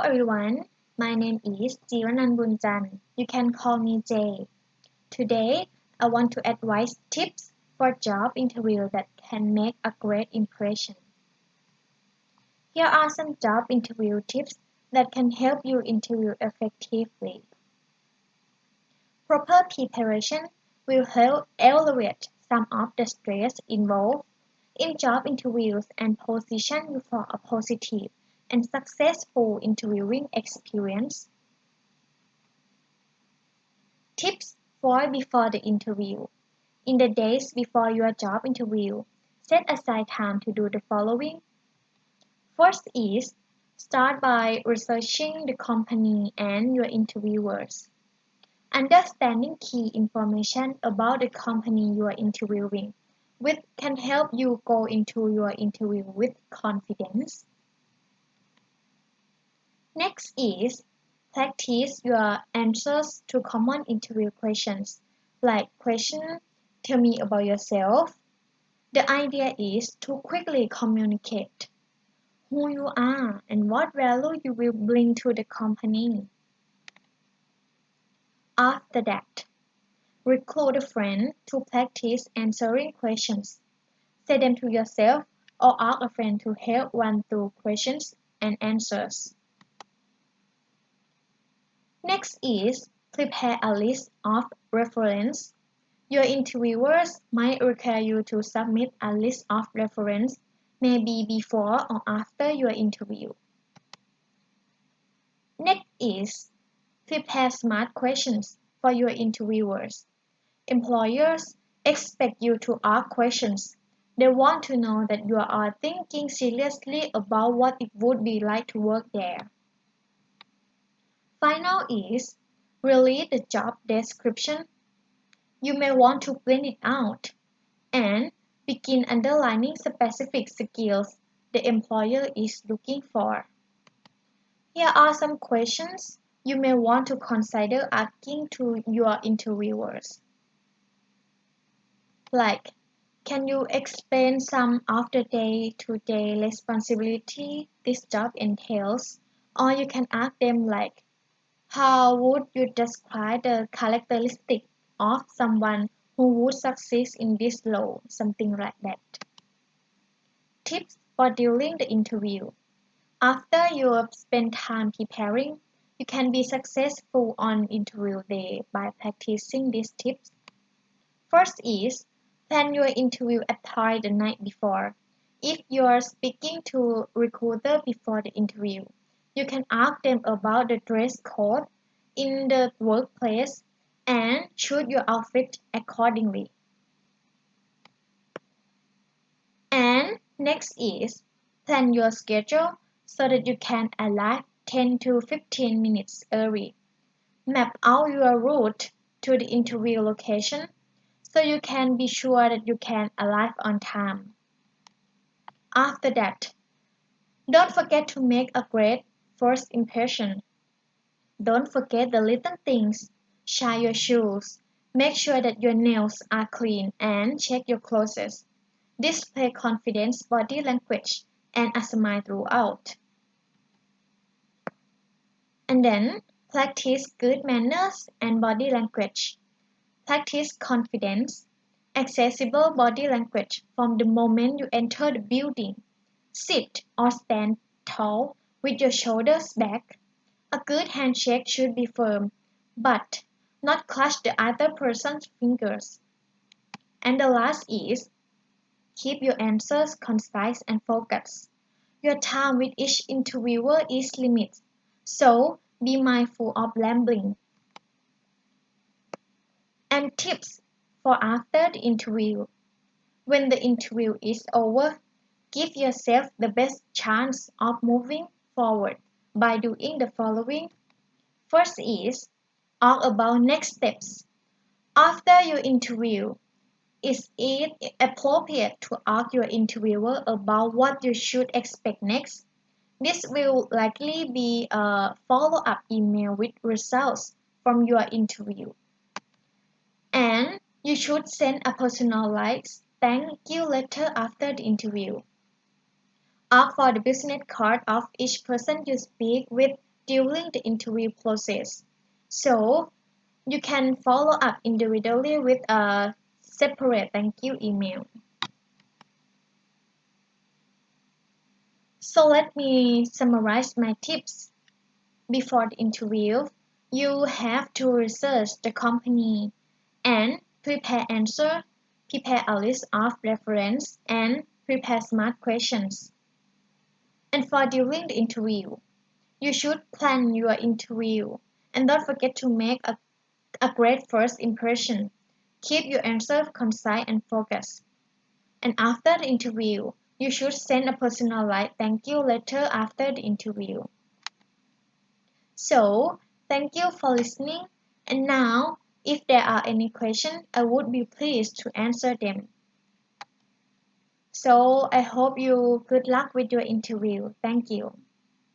everyone, my name is Jeeranan Boonjan. You can call me Jay. Today, I want to advise tips for job interview that can make a great impression. Here are some job interview tips that can help you interview effectively. Proper preparation will help alleviate some of the stress involved in job interviews and position you for a positive and successful interviewing experience. Tips for before the interview. In the days before your job interview, set aside time to do the following. First is start by researching the company and your interviewers. Understanding key information about the company you are interviewing with can help you go into your interview with confidence. Next is practice your answers to common interview questions, like question, tell me about yourself. The idea is to quickly communicate who you are and what value you will bring to the company. After that, recruit a friend to practice answering questions. Say them to yourself or ask a friend to help run through questions and answers. Next is prepare a list of references. Your interviewers might require you to submit a list of references, maybe before or after your interview. Next is prepare smart questions for your interviewers. Employers expect you to ask questions. They want to know that you are thinking seriously about what it would be like to work there. Final is read the job description. You may want to print it out and begin underlining specific skills the employer is looking for. Here are some questions you may want to consider asking to your interviewers. Like, can you explain some of the day-to-day responsibility this job entails? Or you can ask them like, how would you describe the characteristic of someone who would succeed in this role? Something like that. Tips for during the interview. After you have spent time preparing, you can be successful on interview day by practicing these tips. First is plan your interview attire the night before. If you are speaking to recruiter before the interview, you can ask them about the dress code in the workplace and choose your outfit accordingly. And next is plan your schedule so that you can arrive 10 to 15 minutes early. Map out your route to the interview location so you can be sure that you can arrive on time. After that, don't forget to make a great first impression. Don't forget the little things. Shine your shoes. Make sure that your nails are clean and check your clothes. Display confidence, body language, and a smile throughout. And then practice good manners and body language. Practice confidence, accessible body language from the moment you enter the building. Sit or stand tall with your shoulders back. A good handshake should be firm, but not clutch the other person's fingers. And the last is keep your answers concise and focused. Your time with each interviewer is limited, so be mindful of rambling. And tips for after the interview. When the interview is over, give yourself the best chance of moving forward by doing the following. First is talk about next steps. After your interview, is it appropriate to ask your interviewer about what you should expect next? This will likely be a follow-up email with results from your interview. And you should send a personalized thank you letter after the interview. Ask for the business card of each person you speak with during the interview process. So you can follow up individually with a separate thank you email. So let me summarize my tips. Before the interview, you have to research the company and prepare a list of reference and prepare smart questions. And for during the interview, you should plan your interview and don't forget to make a great first impression. Keep your answer concise and focused. And after the interview, you should send a personalized thank you letter after the interview. So, thank you for listening. And now, if there are any questions, I would be pleased to answer them. So, I hope you good luck with your interview. Thank you.